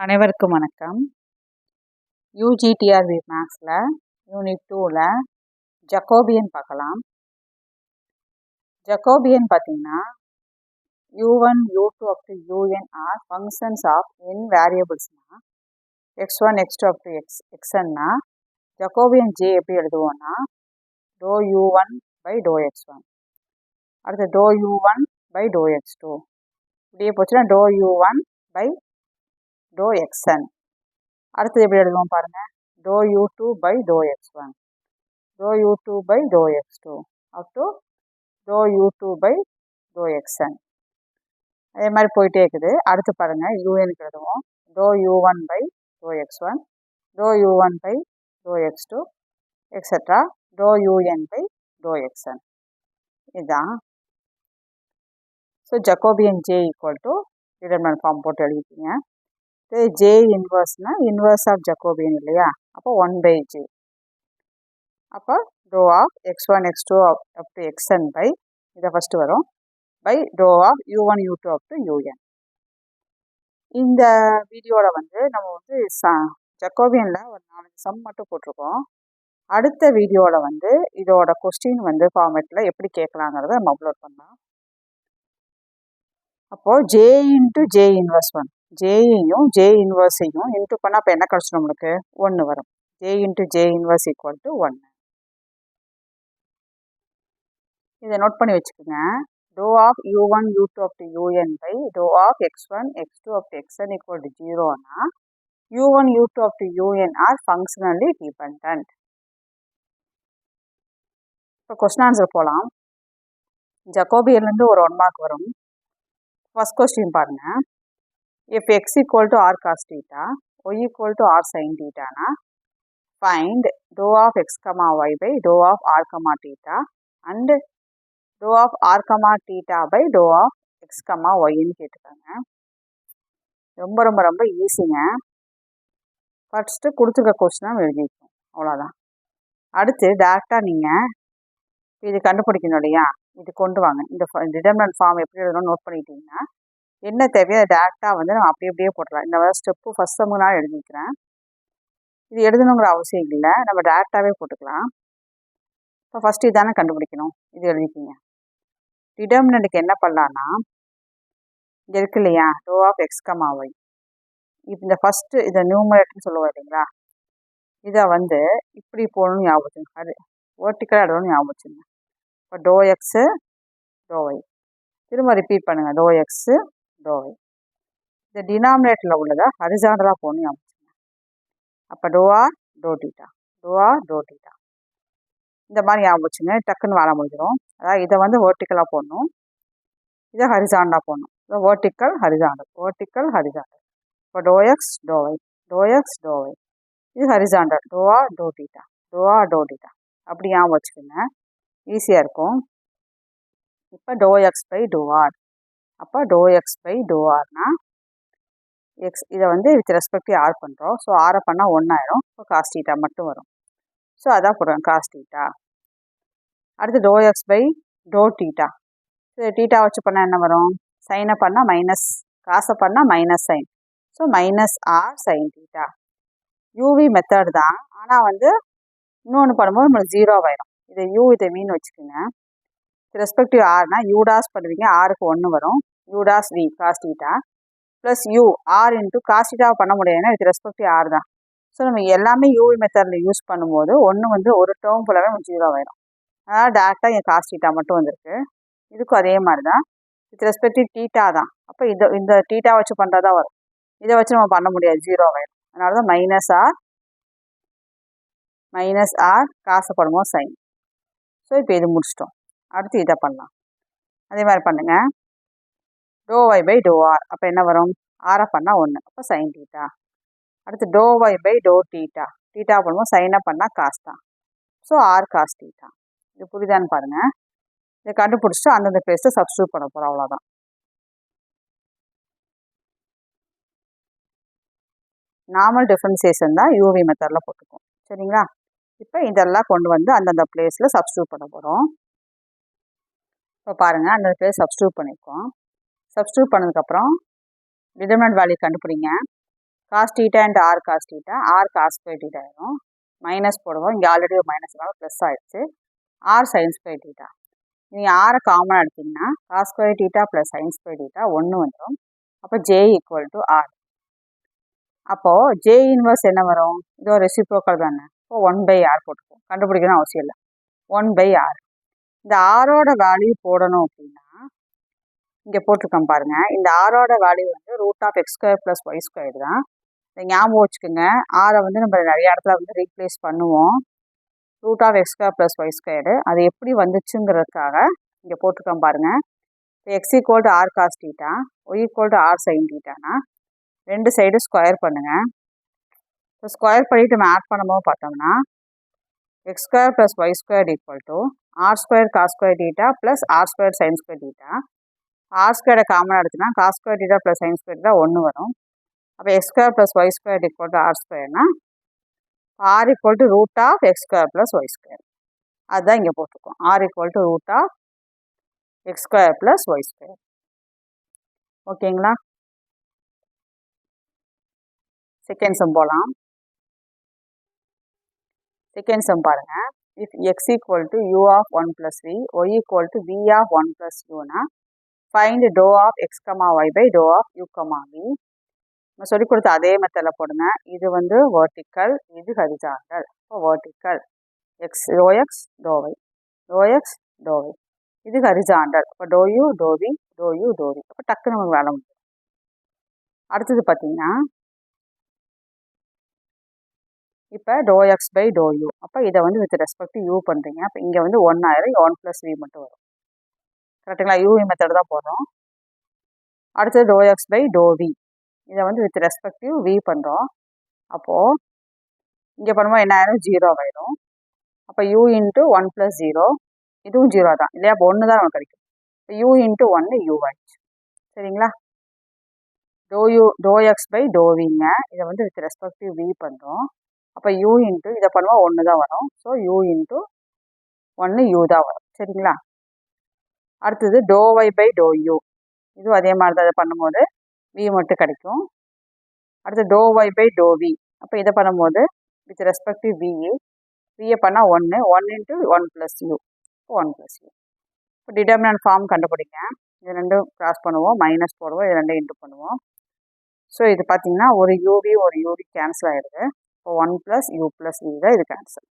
அனைவருக்கும் வணக்கம். UGTRB மேக்ஸில் யூனிட் 2ல் ஜக்கோபியன் பார்க்கலாம். ஜக்கோபியன் பார்த்திங்கன்னா U1, U2 up to UN are functions of n வேரியபிள்ஸ்னா x1, x2 up to xnனா ஜக்கோபியன் J எப்படி எழுதுவோம்னா ∂U1 by ∂x1 அடுத்து ∂U1 by ∂x2 இப்படியே போச்சுன்னா ∂U1 by ∂xn அடுத்தது எப்படி எழுதுவோம் பாருங்கள் ∂U2 by ∂x1 ∂U2 by ∂x2 up to ∂U2 by ∂xn அதே மாதிரி போயிட்டே இருக்குது. அடுத்து பாருங்கள் யூஎனுக்கு எழுதுவோம் ∂U1 by ∂x1 ∂U1 by ∂x2 extra ∂UN by ∂xn இதுதான். So Jacobian J equal to determinant form போட்டு எழுதிக்கிங்க. J இன்வர்ஸ்னா இன்வர்ஸ் ஆஃப் ஜக்கோபியன் இல்லையா, அப்போ 1/J அப்போ row of x1 x2 up to xn by இதை ஃபஸ்ட்டு வரும் by row of U1 U2 up to UN. இந்த வீடியோவில் நம்ம ஜக்கோபியனில் ஒரு 4 சம் மட்டும் போட்டிருக்கோம். அடுத்த வீடியோவில் இதோட கொஸ்டின் ஃபார்மேட்டில் எப்படி கேட்கலாங்கிறத நம்ம அப்லோட் பண்ணலாம். அப்போது J இன்ட்டு J இன்வர்ஸ் 1 ஜேயையும் J இன்வர்ஸையும் இன்ட்டு பண்ணால் அப்போ என்ன கிடச்சி நம்மளுக்கு 1 வரும். J into J inverse equal to 1. இதை நோட் பண்ணி வச்சுக்கோங்க. டோ of U1 U2 up to UN by to of x1 x2 up to xn equal to 0னா U1 U2 up to UN are functionally dependent. இப்போ question answer போகலாம். ஜக்கோபியன்லேருந்து ஒரு 1 mark வரும். ஃபர்ஸ்ட் கொஸ்டின் பாருங்கள். If x equal to r cos theta, y equal to r sin theta na find dou of x comma y by dou of r comma theta and dou of r comma theta by dou of x comma y ன்னு கேட்டுருக்காங்க. ரொம்ப ரொம்ப ரொம்ப ஈஸிங்க. First கொடுத்துருக்க கொஸ்டினாக எழுதிக்கணும், அவ்வளோதான். அடுத்து டேரெக்டாக நீங்கள் இது கண்டுபிடிக்கணும் இல்லையா, இது கொண்டு வாங்க. இந்த டிடர்மினன்ட் ஃபார்ம் எப்படி எழுதணும்னு நோட் பண்ணிட்டீங்கன்னா என்ன தேவையோ டேரெக்டாக நம்ம அப்படியே போட்டுடலாம். இந்த ஸ்டெப்பு ஃபஸ்ட் சம்முக்கு நான் எழுதிக்கிறேன். இது எழுதணுங்கிற அவசியம் இல்லை, நம்ம டேரெக்டாகவே போட்டுக்கலாம். இப்போ ஃபஸ்ட்டு இதானே கண்டுபிடிக்கணும், இது எழுதிக்கிங்க. டிடர்மினன்ட்டுக்கு என்ன பண்ணலான்னா இங்கே இருக்கு இல்லையா டோ ஆஃப் எக்ஸ் கமா ஒய், இப்போ இந்த ஃபஸ்ட்டு இதை நியூமரேட்டர்னு சொல்லுவோம் இல்லைங்களா, இதை இப்படி போகணும்னு ஞாபகம் வச்சுங்க. அது வேர்ட்டிக்கலாக இடணும்னு ஞாபகம் வச்சுங்க. இப்போ டோ எக்ஸு டோ ஒய் திரும்ப ரிப்பீட் பண்ணுங்கள். டோ எக்ஸு டோ ஒய் இந்த டினாமினேட்டரில் உள்ளதை ஹரிசாண்டலாக போகணும் ஞாபகம் வச்சுங்க. அப்போ டோ ஆர் டோ டீட்டா டோ ஆர் டோ டீட்டா இந்த மாதிரி ஞாபகம் வச்சுங்க. டக்குன்னு வேலை முடிஞ்சிடும். அதாவது இதை வேர்ட்டிக்கலாக போடணும், இதை ஹரிசாண்டலாக போடணும். Vertical horizontal vertical horizontal. இப்போ to x to y to x to y இது ஹரிசாண்டல் டோ ஆர் டோ டீட்டா டோ ஆர் டோ டீட்டா அப்படி ஞாபகம் வச்சுக்கோங்க, ஈஸியாக இருக்கும். இப்போ டோ எக்ஸ் பை டோ ஆர், அப்போ டோ எக்ஸ் பை டோ ஆர்னா எக்ஸ் இதை வித் ரெஸ்பெக்ட் ஆர் பண்ணுறோம். ஸோ ஆரை பண்ணால் 1 ஆயிரும். இப்போ காஸ் டீட்டா மட்டும் வரும். ஸோ அதான் போடுறோம் காஸ் டீட்டா. அடுத்து டோ எக்ஸ் பை டோ டீட்டா. ஸோ டீட்டா வச்சு பண்ணால் என்ன வரும், சைனை பண்ணால் மைனஸ், காசை பண்ணால் minus sine. So minus r sine theta. UV method தான், ஆனால் இன்னொன்று பண்ணும்போது நம்மளுக்கு 0 ஆயிரும். இதை யூ இதை மீன் வச்சுக்கோங்க. ரெஸ்பெக்டிவ் ஆர்னா யூடாஸ் பண்ணுவீங்க, ஆருக்கு 1 வரும். யூடாஸ் v cos theta plus u r into cos டீட்டாவை பண்ண முடியாதுன்னா இது ரெஸ்பெக்டிவ் ஆர் தான். ஸோ நம்ம எல்லாமே யூவி மெத்தடில் யூஸ் பண்ணும்போது ஒரு டேர்ம் ஃபுல்லாகவே 0 ஆயிரும். அதனால் டேரெக்டாக இங்கே காஸ் டீட்டா மட்டும் வந்திருக்கு. இதுக்கும் அதே மாதிரி தான், வித் ரெஸ்பெக்டிவ் டீட்டா தான். அப்போ இந்த டீட்டா வச்சு பண்ணுறதா வரும். இதை வச்சு நம்ம பண்ண முடியாது, 0 ஆயிரும். அதனால தான் மைனஸ் ஆர் காசை பண்ணும்போது சைன். ஸோ இப்போ இது முடிச்சிட்டோம். அடுத்து இதை பண்ணலாம். அதே மாதிரி பண்ணுங்கள். டோ ஒய் பை டோ ஆர், அப்போ என்ன வரும், ஆரை பண்ணால் 1, அப்போ சைன் டீட்டா. அடுத்து டோ ஒய் பை டோ டீட்டா, டீட்டா பண்ணும்போது சைனை பண்ணால் காஸ் தான். So r cos theta. இது புரியுதான்னு பாருங்கள். இதை கண்டுபிடிச்சிட்டு அந்தந்த பிளேஸை சப்ஸ்டியூட் பண்ண போகிறோம், அவ்வளோதான். நார்மல் டிஃபரன்சியேஷன் தான் யூவி மெத்தடில் போட்டுக்கோம், சரிங்களா. இப்போ இதெல்லாம் கொண்டு அந்தந்த பிளேஸில் சப்ஸ்டியூட் பண்ண போகிறோம். இப்போ பாருங்கள், அந்த பிளேஸ் சப்ஸ்டியூட் பண்ணியிருக்கோம். சப்ஸ்டியூட் பண்ணதுக்கப்புறம் டிடர்மினன்ட் வேல்யூ கண்டுபிடிங்க. Cos theta into r cos theta, r cos square theta ஆயிடும். மைனஸ் போடுவோம், இங்கே ஆல்ரெடி ஒரு மைனஸ்னால ப்ளஸ் ஆயிடுச்சு. ஆர் சைன் ஸ்கொயர் டீட்டா, நீங்கள் ஆரை காமனாக எடுத்திங்கன்னா cos square theta plus sine square theta 1 வந்துடும். அப்போ ஜே ஈக்குவல் டு ஆர். அப்போது ஜே இன்வர்ஸ் என்ன வரும்? இது ஒரு ரெசிப்ரோக்கல் தானே. இப்போ 1/r போட்டுப்போம், கண்டுபிடிக்கணும் அவசியம் இல்லை. 1/r. இந்த ஆரோட வேல்யூ போடணும் அப்படின்னா இங்கே போட்டிருக்கோம் பாருங்கள். இந்த ஆரோட வேல்யூ வந்து √(x² + y² தான். இதை ஞாபகம் வச்சுக்கோங்க. ஆரை வந்து நம்ம நிறைய இடத்துல வந்து ரீப்ளேஸ் பண்ணுவோம். √(x² + y². அது எப்படி வந்துச்சுங்கிறதுக்காக இங்கே போட்டிருக்கோம் பாருங்கள். x = r cos θ, y = r sin θனா ரெண்டு சைடு ஸ்கொயர் பண்ணுங்கள். இப்போ ஸ்கொயர் பண்ணிவிட்டு நம்ம ஆட் பண்ணும்போது பார்த்தோம்னா x² + y² = r² cos² θ + r² sin² θ. r² காமனாக எடுத்துனா cos² θ + sin² θ 1 வரும். அப்போ x² + y² = r²னா r = √(x² + y². அதுதான் இங்கே போட்டிருக்கோம். r = √(x² + y². ஓகேங்களா? செகண்ட் சம் போகலாம். செகண்ட் சம் பாருங்கள். If x = u of 1 + v, y = v of 1 + uனா ஃபைண்ட் டோ ஆஃப் x, y by டோ ஆஃப் u, v. நம்ம சொல்லிக் கொடுத்த அதே மெத்தடில் போடுங்க. இது வந்து வெர்டிக்கல், இது ஹரிசாண்டல். இப்போ vertical x, doe x to y, to x to y. இது ஹரிசாண்டல். இப்போ doe u doe v doe u doe v. அப்போ டக்குன்னு நமக்கு வேலை முடியும். அடுத்தது பார்த்தீங்கன்னா இப்போ to x by doe u. அப்போ இதை வந்து வித் ரெஸ்பெக்ட் யூ பண்ணுறீங்க. அப்போ இங்கே வந்து 1 ஆயிரம், 1 + v மட்டும் வரும். கரெக்டுங்களா? யூ மெத்தட் தான் போடுறோம். அடுத்தது doe x by doe v. இதை வந்து வித் ரெஸ்பெக்டிவ் வி பண்ணுறோம். அப்போது இங்கே பண்ணும்போது என்ன ஆயிரும்? 0 ஆயிரும். அப்போ u × 1 + 0, இதுவும் 0 தான் இல்லையா? அப்போ 1 தான் நமக்கு கிடைக்கும். இப்போ u × 1 u ஆயிடுச்சு. சரிங்களா? டோ எக்ஸ் பை டோ விங்க. இதை வந்து வித் ரெஸ்பெக்டிவ் வி பண்ணுறோம். அப்போ u × இதை பண்ணுவோம் 1 தான் வரும். ஸோ u × 1 u தான் வரும். சரிங்களா? அடுத்தது doe y by doe u. இதுவும் அதே மாதிரி தான். இதை பண்ணும்போது v மட்டும் கிடைக்கும். அடுத்து to y by doe v. அப்போ இதை பண்ணும்போது வித் ரெஸ்பெக்டிவ் வியை பண்ணால் 1 × 1 + u, 1 + u. இப்போ டிட்டர்மினன்ட் ஃபார்ம் கண்டுபிடிங்க. இது ரெண்டும் கிராஸ் பண்ணுவோம், மைனஸ் போடுவோம், இது ரெண்டும் இன்ட்டு பண்ணுவோம். ஸோ இது பார்த்தீங்கன்னா ஒரு யூவி ஒரு யூவி கேன்சல் ஆகிடுது. இப்போ 1 + u + v தான் இது கேன்சல்.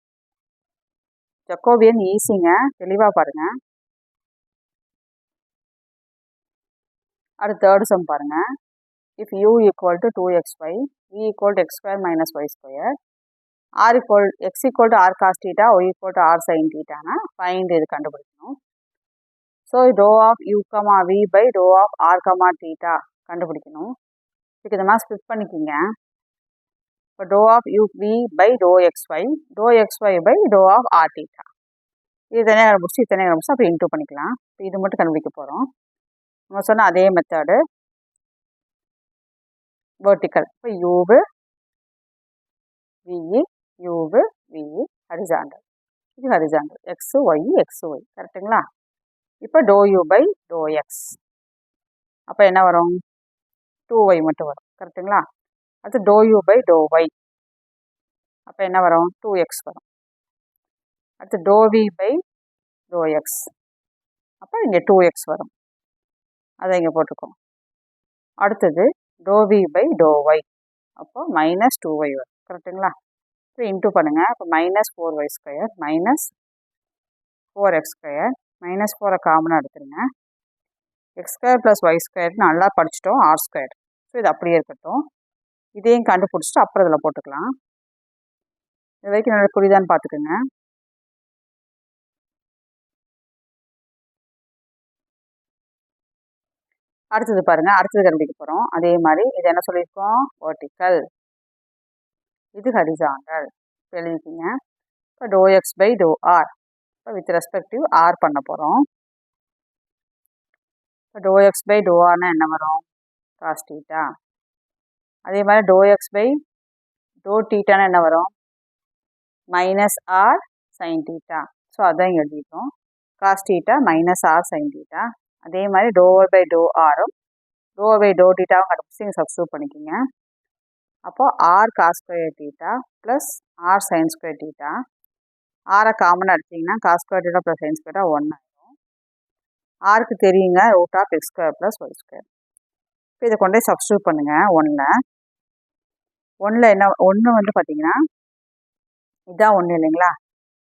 ஜக்கோபியன் ஈஸிங்க, தெளிவாக பாருங்கள். அடுத்து தேர்ட் சம் பாருங்கள். If u = 2xy, v = x² - y², x = r cos θ, y = r sin θனா ஃபைண்ட் இது கண்டுபிடிக்கணும். So doe of u, v by to of r, θ கண்டுபிடிக்கணும். இதுக்கு இந்த மாதிரி ஸ்ப்ளிட் பண்ணிக்கிங்க. இப்போ doe of u v by doe xy by to of r θ. இது தனியாக கண்டுபிடிச்சி இது தனியாக கண்டுபிடிச்சி அப்போ இன்டூ பண்ணிக்கலாம். இப்போ இது மட்டும் கண்டுபிடிக்க போகிறோம். நம்ம சொன்ன அதே மெத்தடு வெர்டிக்கல். இப்போ u v, u v horizontal. இது horizontal. X y x y. கரெக்டுங்களா? இப்போ doe u by doe x. அப்போ என்ன வரும்? 2y மட்டும் வரும். கரெக்டுங்களா? அடுத்து doe u by doe y. அப்போ என்ன வரும்? 2x வரும். அடுத்து doe v by doe x. அப்போ இங்கே 2x வரும். அதை இங்கே போட்டுக்கோம். அடுத்தது doe v by doe y. அப்போ -2y வரும். கரெக்டுங்களா? இப்போ இன்டூ பண்ணுங்கள். அப்போ -4y² -4x². -4 காமனாக எடுத்துருங்க. x² + y² நல்லா படிச்சிட்டோம், r². ஸோ இது அப்படியே இருக்கட்டும். இதையும் கண்டுபிடிச்சிட்டு அப்புறம் இதில் போட்டுக்கலாம். இது வரைக்கும் நல்லா புரியுதான்னு பார்த்துக்குங்க. அடுத்தது பாருங்கள். அடுத்தது கண்டுபிடிக்க போகிறோம். அதே மாதிரி இது என்ன சொல்லியிருக்கோம்? வெர்டிக்கல். இது ஹரிசாண்டல். எழுதிக்கிங்க. இப்போ டோ எக்ஸ் பை டோ ஆர். இப்போ வித் ரெஸ்பெக்டிவ் ஆர் பண்ண போகிறோம். இப்போ டோ எக்ஸ் பை டோ ஆர்னா என்ன வரும்? காஸ் θ. அதே மாதிரி டோ எக்ஸ் பை டோ θனா என்ன வரும்? -r sin θ. ஸோ அதான் இங்கே எழுதிட்டோம். Cos θ -r sin θ. அதே மாதிரி டோ ஒய் பை டோ ஆரும் டோ பை டோ θவும் கண்டுபிடிச்சி இங்கே சப்ஸ்டியூட் பண்ணிக்கோங்க. அப்போது r cos square theta plus r sine square theta. ஆரை காமனாக எடுத்திங்கன்னா cos square theta plus sine square 1 ஆகிடும். ஆருக்கு தெரியுங்க root of x square plus y square. இப்போ இதை கொண்டு போய் சப்ஸ்டியூட் பண்ணுங்கள். ஒன்றில் என்ன, ஒன்று வந்து பார்த்தீங்கன்னா இதான் ஒன்று இல்லைங்களா.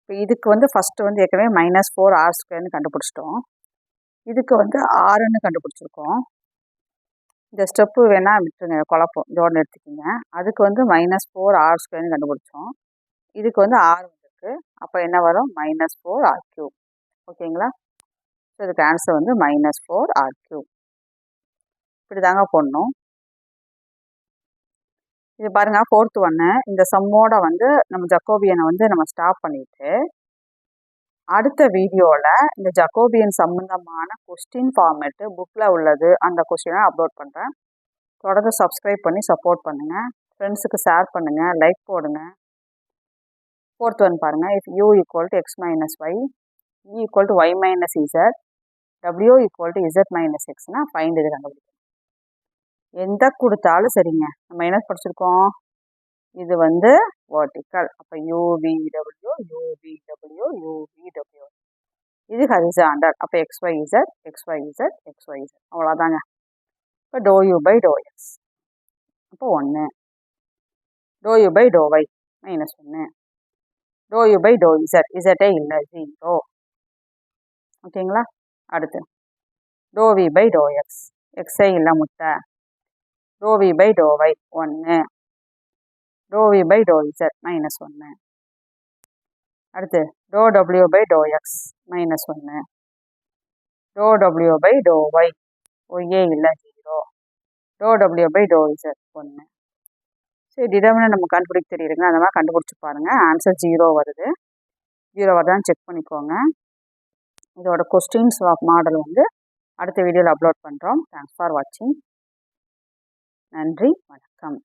இப்போ இதுக்கு வந்து ஃபஸ்ட்டு வந்து ஏற்கனவே -4 ஆர் ஸ்கொயர்னு கண்டுபிடிச்சிட்டோம். இதுக்கு வந்து ஆறுன்னு கண்டுபிடிச்சிருக்கோம். இந்த ஸ்டெப்பு வேணால் விட்டுருங்க, குழப்பம், இதோடு எடுத்துக்கிங்க. அதுக்கு வந்து -4 ஆர் ஸ்கொயர்னு கண்டுபிடிச்சோம். இதுக்கு வந்து ஆர் வந்துருக்கு. அப்போ என்ன வரும், -4 ஆர் கியூப். ஓகேங்களா. ஸோ இதுக்கு ஆன்சர் வந்து -4 ஆர் கியூப். இப்படி தாங்க போடணும். இது பாருங்கள், 4th ஒன்று. இந்த சம்மோட வந்து நம்ம ஜக்கோபியனை வந்து நம்ம ஸ்டாப் பண்ணிவிட்டு அடுத்த வீடியோவில் இந்த ஜக்கோபியன் சம்மந்தமான கொஸ்டின் ஃபார்மேட்டு புக்கில் உள்ளது, அந்த கொஸ்டினை அப்லோட் பண்ணுறேன். தொடர்ந்து சப்ஸ்கிரைப் பண்ணி சப்போர்ட் பண்ணுங்கள். ஃப்ரெண்ட்ஸுக்கு ஷேர் பண்ணுங்கள், லைக் போடுங்க. 4th ஒன் பாருங்கள். If u = x - y, e = y - z, w = z - xனா find இது கண்டுபிடிக்கணும். எந்த கொடுத்தாலும் சரிங்க. நம்ம என்ன படிச்சிருக்கோம், இது வந்து வெர்டிக்கல். அப்போ UVW, UVW, UVW. இது ஹரிசாண்டல். அப்போ XYZ, XYZ, XYZ. அவ்வளோதாங்க. இப்போ ∂u/∂x. அப்போ 1. ∂u/∂y -1. ∂u/∂z, இசட்டே இல்லை, 0. ஓகேங்களா. அடுத்து ∂v/∂x, எக்ஸே இல்லை, முட்டை. ∂v/∂y 1. ∂v/∂z -1. அடுத்து ∂w/∂x -1. ∂w/∂y, ஒய்யே இல்லை, 0. ∂w/∂z 1. சரி, டிடர்மினன்ட் நம்ம கண்டுபிடிக்க தெரியுதுங்க. அந்த மாதிரி கண்டுபிடிச்சி பாருங்கள். ஆன்சர் 0 வருது. 0 வருதான்னு செக் பண்ணிக்கோங்க. இதோட கொஸ்டின்ஸ் மாடல் வந்து அடுத்த வீடியோவில் அப்லோட் பண்ணுறோம். தேங்க்ஸ் ஃபார் வாட்சிங். நன்றி, வணக்கம்.